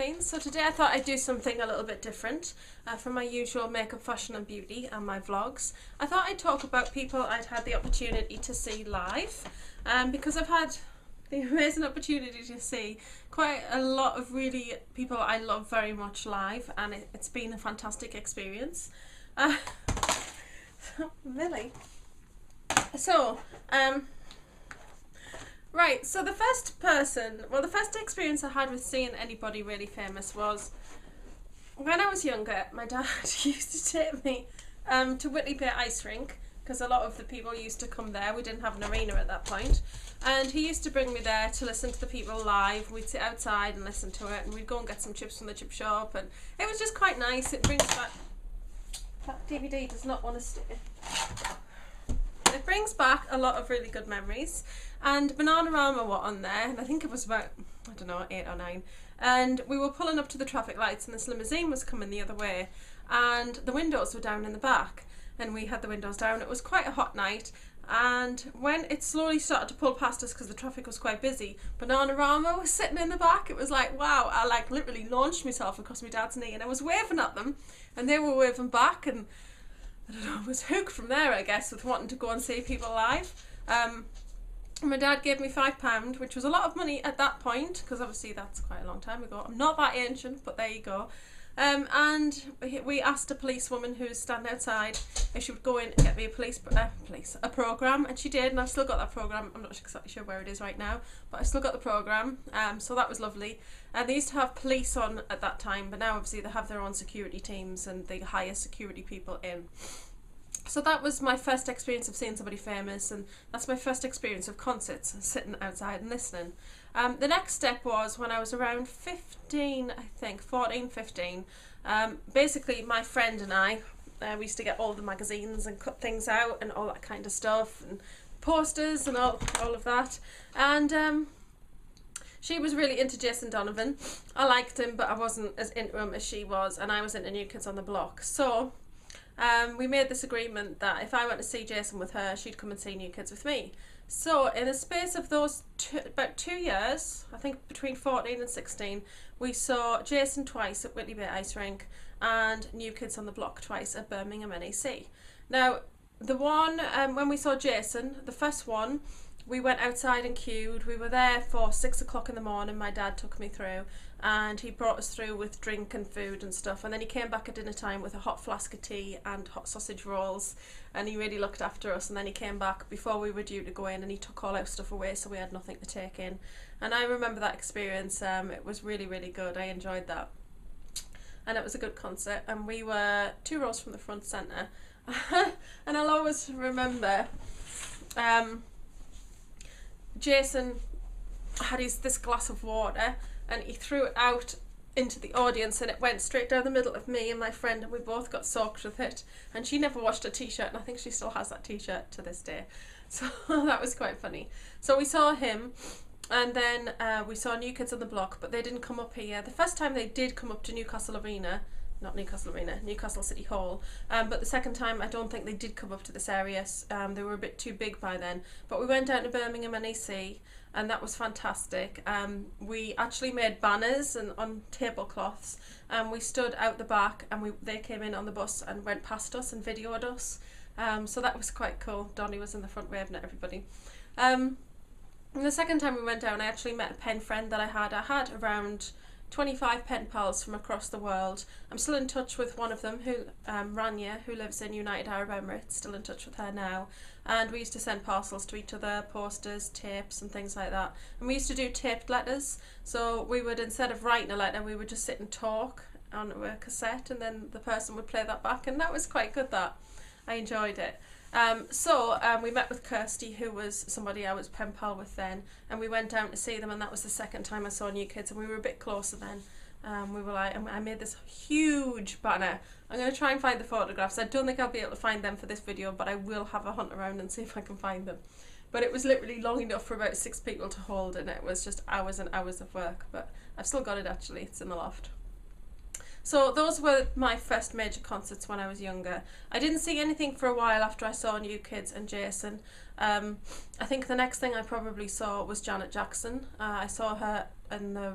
Josephine. So today I thought I'd do something a little bit different from my usual makeup, fashion and beauty and my vlogs. I thought I'd talk about people I'd had the opportunity to see live, because I've had the amazing opportunity to see quite a lot of really people I love very much live, and it's been a fantastic experience. Millie. So, right, so the first experience I had with seeing anybody really famous was when I was younger. My dad used to take me to Whitley Bay Ice Rink, because a lot of the people used to come there. We didn't have an arena at that point. And he used to bring me there to listen to the people live. We'd sit outside and listen to it, and we'd go and get some chips from the chip shop, and it was just quite nice. It brings back... That DVD does not want to stay. It brings back a lot of really good memories. And Bananarama were on there, and I think it was about, I don't know, 8 or 9. And we were pulling up to the traffic lights, and this limousine was coming the other way, and the windows were down in the back, and we had the windows down. It was quite a hot night, and when it slowly started to pull past us because the traffic was quite busy, Bananarama was sitting in the back. It was like, wow, I like literally launched myself across my dad's knee, and I was waving at them, and they were waving back, and I don't know, I was hooked from there, I guess, with wanting to go and see people live. My dad gave me £5, which was a lot of money at that point, because obviously that's quite a long time ago. I'm not that ancient, but there you go. And we asked a policewoman who was standing outside if she would go in and get me a programme, and she did, and I've still got that programme. I'm not exactly sure where it is right now, but I've still got the programme, so that was lovely. And they used to have police on at that time, but now obviously they have their own security teams and they hire security people in. So that was my first experience of seeing somebody famous, and that's my first experience of concerts, sitting outside and listening. The next step was when I was around 15, I think, 14, 15. Basically, my friend and I, we used to get all the magazines and cut things out and all that kind of stuff, and posters and all of that. And she was really into Jason Donovan. I liked him, but I wasn't as into him as she was, and I was into New Kids on the Block. So we made this agreement that if I went to see Jason with her, she'd come and see New Kids with me. So in the space of those about 2 years, I think between 14 and 16, we saw Jason twice at Whitley Bay Ice Rink and New Kids on the Block twice at Birmingham NEC. Now, the one, when we saw Jason, the first one, we went outside and queued. We were there for 6 o'clock in the morning. My dad took me through, and he brought us through with drink and food and stuff, and then he came back at dinner time with a hot flask of tea and hot sausage rolls, and he really looked after us. And then he came back before we were due to go in, and he took all our stuff away, so we had nothing to take in. And I remember that experience. It was really, really good. I enjoyed that, and it was a good concert, and we were 2 rows from the front centre. And I'll always remember Jason had this glass of water, and he threw it out into the audience, and it went straight down the middle of me and my friend, and we both got soaked with it. And she never washed her t-shirt, and I think she still has that t-shirt to this day. So that was quite funny. So we saw him, and then we saw New Kids on the Block, but they didn't come up here. The first time they did come up to Newcastle Arena, not Newcastle Arena, Newcastle City Hall, but the second time I don't think they did come up to this area. They were a bit too big by then. But we went down to Birmingham NEC, and that was fantastic. We actually made banners and on tablecloths, and we stood out the back, and they came in on the bus and went past us and videoed us. So that was quite cool. Donnie was in the front waving at everybody. And the second time we went down, I actually met a pen friend that I had around 25 pen pals from across the world. I'm still in touch with one of them, who Rania, who lives in United Arab Emirates, still in touch with her now. And we used to send parcels to each other, posters, tapes and things like that. And we used to do taped letters. So we would, instead of writing a letter, we would just sit and talk on a cassette, and then the person would play that back, and that was quite good. That I enjoyed it. So we met with Kirsty, who was somebody I was pen pal with then, and we went down to see them, and that was the second time I saw New Kids, and we were a bit closer then. We were like, I made this huge banner. I'm going to try and find the photographs. I don't think I'll be able to find them for this video, but I will have a hunt around and see if I can find them. But it was literally long enough for about 6 people to hold, and it was just hours and hours of work. But I've still got it, actually. It's in the loft. So those were my first major concerts when I was younger. I didn't see anything for a while after I saw New Kids and Jason. I think the next thing I probably saw was Janet Jackson. I saw her in the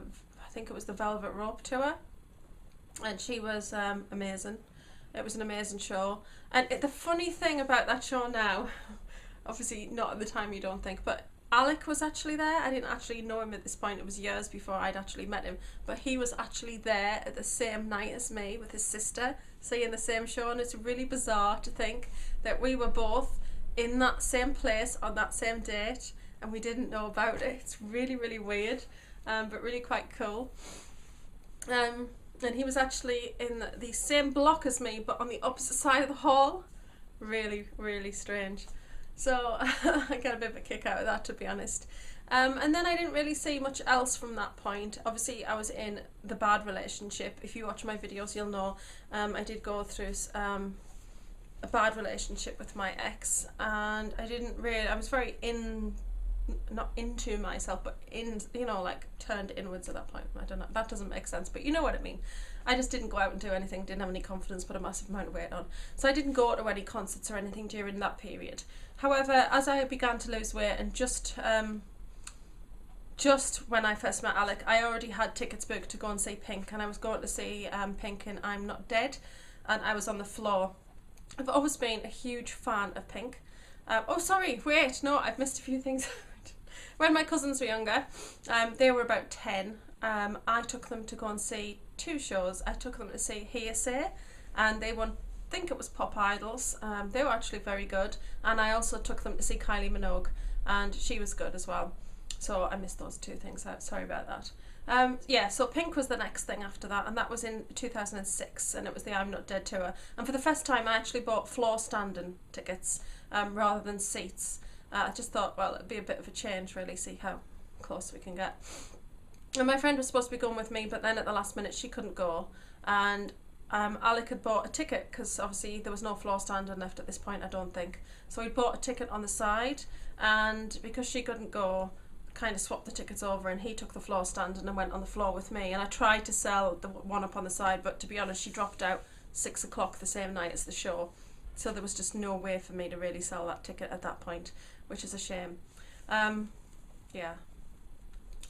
think it was the Velvet Rope Tour, and she was amazing. It was an amazing show. And the funny thing about that show now, obviously not at the time you don't think, but Alec was actually there. I didn't actually know him at this point. It was years before I'd actually met him. But he was actually there at the same night as me with his sister, seeing the same show. And it's really bizarre to think that we were both in that same place on that same date and we didn't know about it. It's really, really weird, but really quite cool. And he was actually in the same block as me, but on the opposite side of the hall. Really, really strange. So I got a bit of a kick out of that, to be honest. And then I didn't really see much else from that point. Obviously, I was in the bad relationship. If you watch my videos, you'll know I did go through a bad relationship with my ex, and I was very not into myself, but like turned inwards at that point. I don't know, that doesn't make sense, but you know what I mean. I just didn't go out and do anything, didn't have any confidence, put a massive amount of weight on. So I didn't go to any concerts or anything during that period. However, as I began to lose weight, and just when I first met Alec, I already had tickets booked to go and see Pink, and I was going to see Pink in I'm Not Dead, and I was on the floor. I've always been a huge fan of Pink. I've missed a few things. When my cousins were younger, they were about 10, I took them to go and see 2 shows. I took them to see Hearsay, and they won, I think it was Pop Idols. They were actually very good, and I also took them to see Kylie Minogue, and she was good as well. So I missed those 2 things out, sorry about that. So Pink was the next thing after that, and that was in 2006, and it was the I'm Not Dead tour. And for the first time I actually bought floor standing tickets rather than seats. I just thought, well, it'd be a bit of a change, really, see how close we can get. And my friend was supposed to be going with me, but then at the last minute she couldn't go, and Alec had bought a ticket, because obviously there was no floor standing left at this point, I don't think. So he bought a ticket on the side, and because she couldn't go, kind of swapped the tickets over, and he took the floor standing and went on the floor with me. And I tried to sell the one up on the side, but to be honest, she dropped out 6 o'clock the same night as the show. So there was just no way for me to really sell that ticket at that point, which is a shame.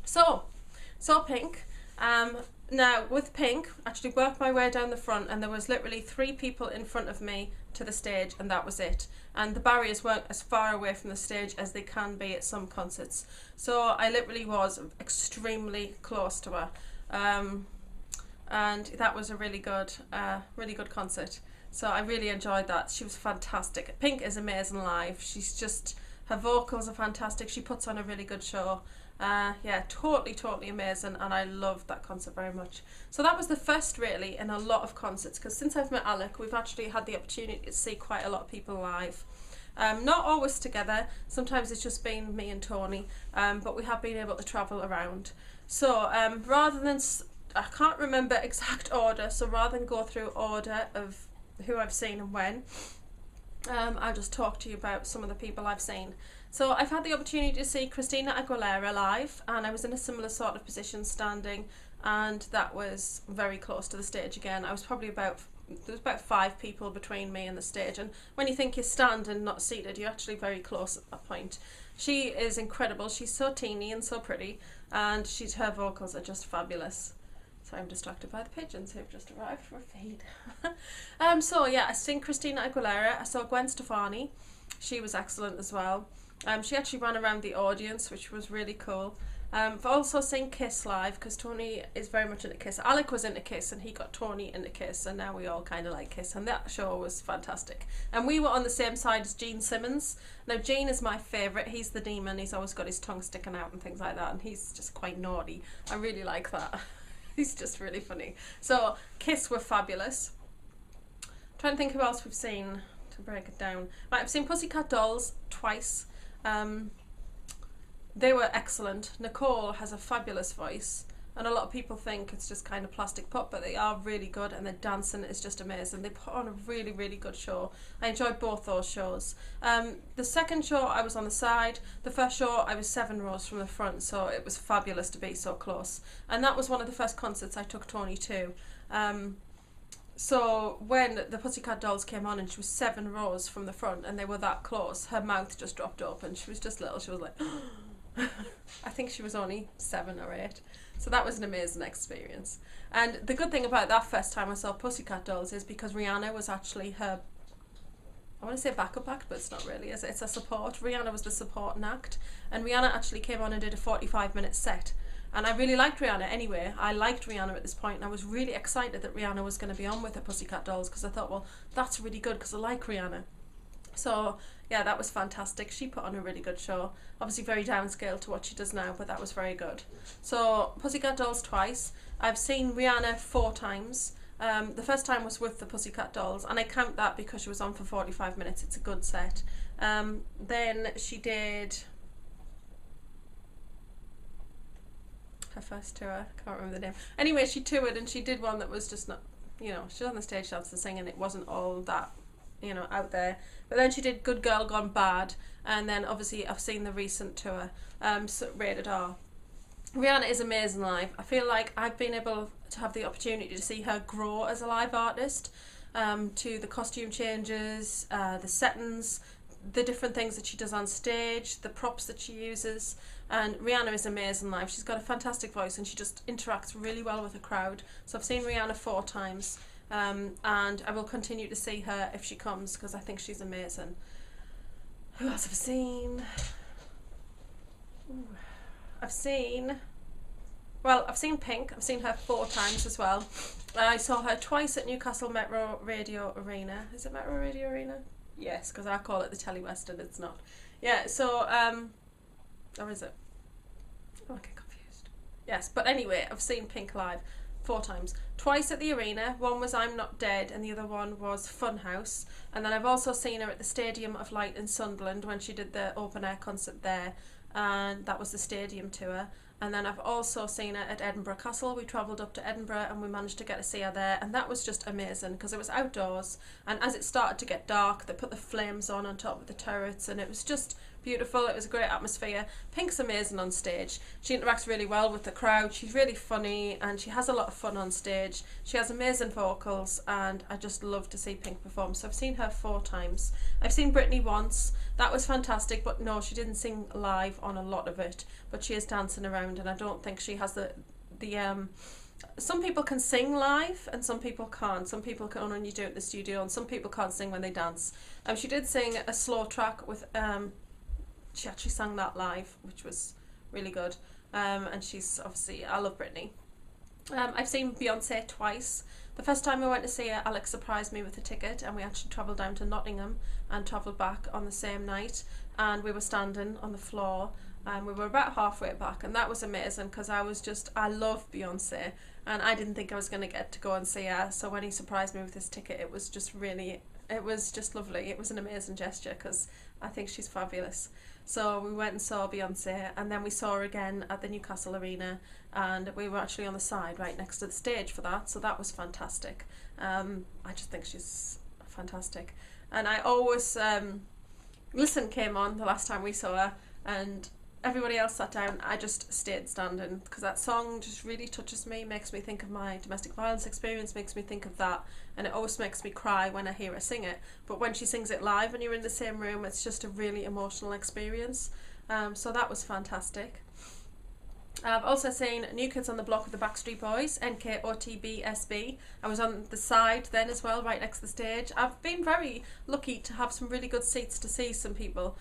So Pink. Now with Pink, actually worked my way down the front, and there was literally 3 people in front of me to the stage, and that was it. And the barriers weren't as far away from the stage as they can be at some concerts. So I literally was extremely close to her. And that was a really good concert. So I really enjoyed that. She was fantastic. Pink is amazing live. Her vocals are fantastic. She puts on a really good show. Totally amazing, and I loved that concert very much. So that was the first really in a lot of concerts, because since I've met Alec, we've actually had the opportunity to see quite a lot of people live. Not always together, sometimes it's just been me and Tony, but we have been able to travel around. So rather than, I can't remember exact order, so rather than go through order of who I've seen and when, I'll just talk to you about some of the people I've seen. So I've had the opportunity to see Christina Aguilera live, and I was in a similar sort of position standing, and that was very close to the stage again. I was probably there was about 5 people between me and the stage, and when you think you're standing, not seated, you're actually very close at that point. She is incredible. She's so teeny and so pretty, and her vocals are just fabulous. So I'm distracted by the pigeons who've just arrived for a feed. I've seen Christina Aguilera. I saw Gwen Stefani. She was excellent as well. She actually ran around the audience, which was really cool. I've also seen Kiss live, because Tony is very much into Kiss. Alec was into Kiss, and he got Tony into Kiss, and now we all kind of like Kiss, and that show was fantastic. And we were on the same side as Gene Simmons. Now Gene is my favourite. He's the demon. He's always got his tongue sticking out and things like that, and he's just quite naughty. I really like that. He's just really funny. So Kiss were fabulous. I'm trying to think who else we've seen to break it down. Right, I've seen Pussycat Dolls twice. They were excellent. Nicole has a fabulous voice, and a lot of people think it's just kind of plastic pop, but they are really good, and their dancing is just amazing. They put on a really good show. I enjoyed both those shows. The second show I was on the side. The first show I was 7 rows from the front, so it was fabulous to be so close, and that was one of the first concerts I took Tony to. So when the Pussycat Dolls came on and she was 7 rows from the front and they were that close, her mouth just dropped open. She was just little. She was like I think she was only 7 or 8. So that was an amazing experience. And the good thing about that first time I saw Pussycat Dolls is because Rihanna was actually her, I want to say backup act, but it's not really, is it? It's a support. Rihanna was the supporting act, and Rihanna actually came on and did a 45-minute set. And I really liked Rihanna anyway. I liked Rihanna at this point, and I was really excited that Rihanna was going to be on with her Pussycat Dolls, because I thought, well, that's really good because I like Rihanna. So yeah, that was fantastic. She put on a really good show. Obviously very downscale to what she does now, but that was very good. So Pussycat Dolls twice. I've seen Rihanna 4 times. The first time was with the Pussycat Dolls, and I count that because she was on for 45 minutes. It's a good set. Then she did her first tour. I can't remember the name. Anyway, she toured and she did one that was just not, you know, she was on the stage dancing, singing. It wasn't all that, you know, out there. But then she did Good Girl Gone Bad, and then obviously I've seen the recent tour, so Rated R. Rihanna is amazing live. I feel like I've been able to have the opportunity to see her grow as a live artist, to the costume changes, the settings, the different things that she does on stage, the props that she uses. And Rihanna is amazing live. She's got a fantastic voice and she just interacts really well with the crowd. So I've seen Rihanna 4 times, and I will continue to see her if she comes because I think she's amazing. Who else have I seen? I've seen Pink. I've seen her 4 times as well. I saw her twice at Newcastle Metro Radio Arena. Is it Metro Radio Arena? Yes, because I call it the Telly West and it's not. Yeah, so, or is it? Oh, I get confused. Yes, but anyway, I've seen Pink live 4 times. Twice at the arena. One was I'm Not Dead and the other one was Funhouse. And then I've also seen her at the Stadium of Light in Sunderland when she did the open air concert there. And that was the stadium tour. And then I've also seen her at Edinburgh Castle. We travelled up to Edinburgh and we managed to get to see her there, and that was just amazing because it was outdoors, and as it started to get dark they put the flames on top of the turrets and it was just beautiful. It was a great atmosphere. Pink's amazing on stage. She interacts really well with the crowd. She's really funny and she has a lot of fun on stage. She has amazing vocals and I just love to see Pink perform. So I've seen her 4 times. I've seen Britney once. That was fantastic, but no, she didn't sing live on a lot of it, but she is dancing around and I don't think she has the some people can sing live and some people can't. Some people can only do it in the studio and some people can't sing when they dance. She did sing a slow track with she actually sang that live, which was really good. And she's obviously, I love Britney. I've seen Beyonce twice. The first time I went to see her, Alex surprised me with a ticket and we actually travelled down to Nottingham and travelled back on the same night, and we were standing on the floor and we were about halfway back, and that was amazing because I love Beyonce and I didn't think I was going to get to go and see her. So when he surprised me with this ticket, it was just lovely. It was an amazing gesture because I think she's fabulous. So we went and saw Beyonce, and then we saw her again at the Newcastle Arena, and we were actually on the side right next to the stage for that, so that was fantastic. I just think she's fantastic. And I always, Listen came on the last time we saw her, and everybody else sat down. I just stayed standing because that song just really touches me, makes me think of my domestic violence experience, makes me think of that, and it always makes me cry when I hear her sing it. But when she sings it live and you're in the same room, it's just a really emotional experience. So that was fantastic. I've also seen New Kids on the Block with the Backstreet Boys, NKOTBSB. I was on the side then as well, right next to the stage. I've been very lucky to have some really good seats to see some people,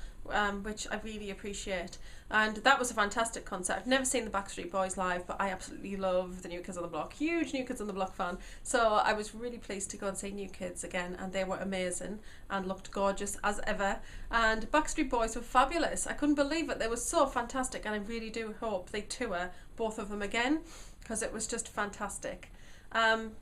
which I really appreciate. And that was a fantastic concert. I've never seen the Backstreet Boys live, but I absolutely love the New Kids on the Block. Huge New Kids on the Block fan. So I was really pleased to go and see New Kids again, and they were amazing and looked gorgeous as ever. And Backstreet Boys were fabulous. I couldn't believe it. They were so fantastic, and I really do hope they tour both of them again because it was just fantastic. And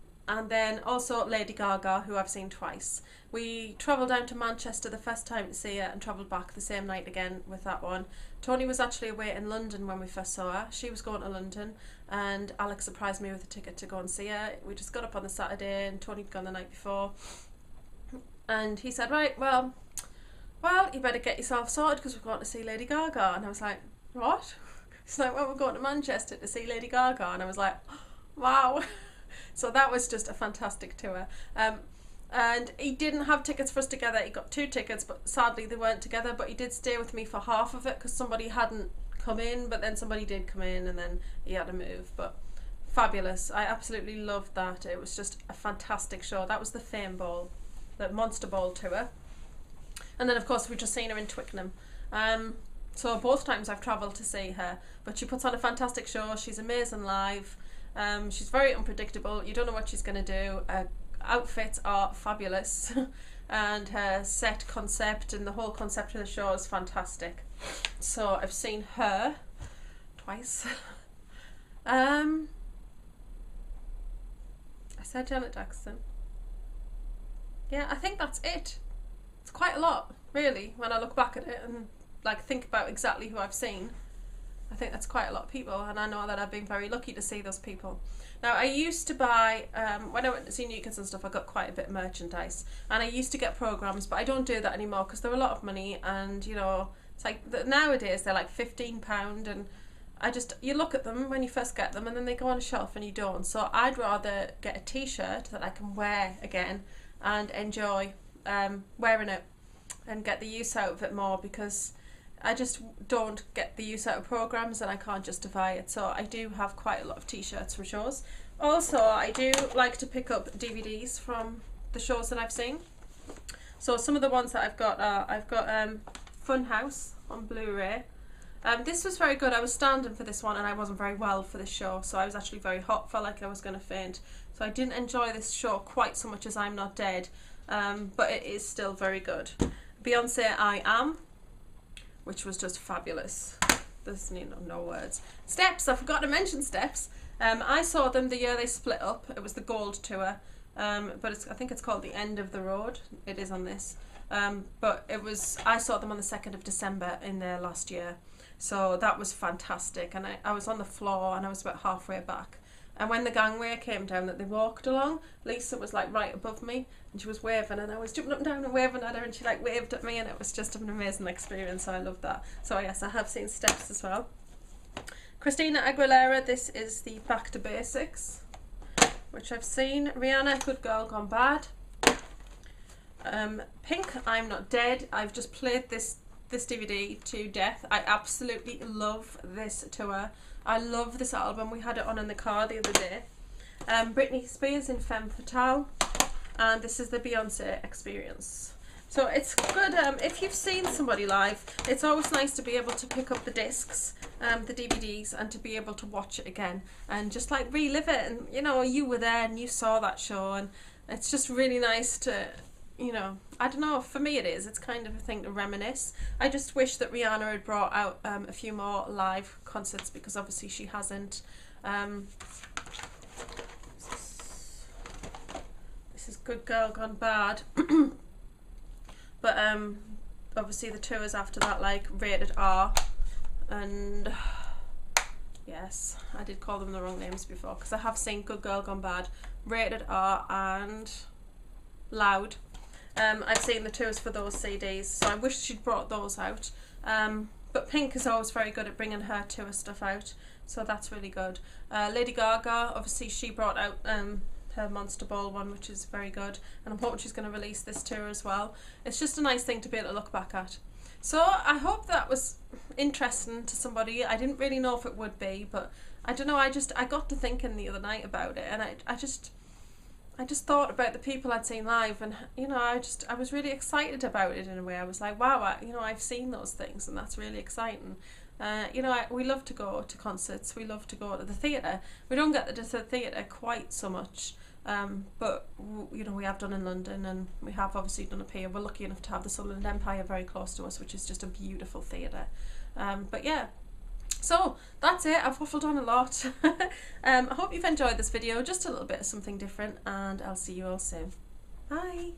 then also Lady Gaga, who I've seen twice. We travelled down to Manchester the first time to see her and travelled back the same night again with that one. Tony was actually away in London when we first saw her. She was going to London and Alex surprised me with a ticket to go and see her. We just got up on the Saturday and Tony'd gone the night before. And he said, right, well, you better get yourself sorted because we're going to see Lady Gaga. And I was like, what? He's like, well, we're going to Manchester to see Lady Gaga. And I was like, wow. So that was just a fantastic tour. And he didn't have tickets for us together. He got 2 tickets, but sadly they weren't together. But he did stay with me for half of it because somebody hadn't come in, but then somebody did come in and then he had to move. But fabulous. I absolutely loved that. It was just a fantastic show. That was the Fame Ball, the Monster Ball tour. And then of course we've just seen her in Twickenham. So both times I've travelled to see her, but she puts on a fantastic show. She's amazing live. She's very unpredictable. You don't know what she's going to do. Her outfits are fabulous. And her set concept and the whole concept of the show is fantastic. So I've seen her twice. I said Janet Jackson. Yeah, I think that's it. It's quite a lot, really, when I look back at it and like think about exactly who I've seen. I think that's quite a lot of people, and I know that I've been very lucky to see those people. Now, I used to buy, when I went to see New Kids and stuff, I got quite a bit of merchandise, and I used to get programmes, but I don't do that anymore because they're a lot of money, and you know, it's like nowadays they're like £15, and you look at them when you first get them and then they go on a shelf and you don't. So I'd rather get a t-shirt that I can wear again and enjoy wearing it and get the use out of it more, because I just don't get the use out of programmes and I can't justify it. So I do have quite a lot of t-shirts from shows. Also, I do like to pick up DVDs from the shows that I've seen. So some of the ones that I've got are, I've got Funhouse on Blu-ray. This was very good. I was standing for this one and I wasn't very well for this show, so I was actually very hot, felt like I was going to faint. So I didn't enjoy this show quite so much as I'm Not Dead, but it is still very good. Beyonce, I Am, which was just fabulous. There's no words. Steps, I forgot to mention Steps. I saw them the year they split up. It was the Gold Tour, but I think it's called The End of the Road. It is on this. But I saw them on the 2nd of December in there last year. So that was fantastic, and I was on the floor and I was about halfway back. And when the gangway came down that they walked along, Lisa was like right above me and she was waving, and I was jumping up and down and waving at her, and she like waved at me, and it was just an amazing experience. So I loved that. So yes, I have seen Steps as well. Christina Aguilera, this is the Back to Basics, which I've seen. Rihanna, Good Girl Gone Bad. Pink, I'm Not Dead. I've just played this DVD to death. I absolutely love this tour. I love this album. We had it on in the car the other day. Britney Spears in Femme Fatale, and this is the Beyonce Experience. So it's good. If you've seen somebody live, it's always nice to be able to pick up the discs, the DVDs, and to be able to watch it again and just like relive it. And you know, you were there and you saw that show, and it's just really nice to, you know, I don't know, for me it is. It's kind of a thing to reminisce. I just wish that Rihanna had brought out a few more live concerts, because obviously she hasn't. This is Good Girl Gone Bad. But obviously the tours after that, like Rated R, and yes, I did call them the wrong names before, because I have seen Good Girl Gone Bad, Rated R, and Loud. I've seen the tours for those CDs, so I wish she'd brought those out. But Pink is always very good at bringing her tour stuff out, so that's really good. Lady Gaga, obviously she brought out her Monster Ball one, which is very good, and I'm hoping she's going to release this tour as well. It's just a nice thing to be able to look back at. So I hope that was interesting to somebody. I didn't really know if it would be, but I don't know, I got to thinking the other night about it, and I just thought about the people I'd seen live, and you know, I was really excited about it in a way. I was like, wow, I've seen those things, and that's really exciting. You know, we love to go to concerts, we love to go to the theatre. We don't get to the theatre quite so much, but you know, we have done in London, and we have obviously done up here. We're lucky enough to have the Sunderland Empire very close to us, which is just a beautiful theatre. But yeah. So that's it. I've waffled on a lot. I hope you've enjoyed this video, just a little bit of something different, and I'll see you all soon. Bye.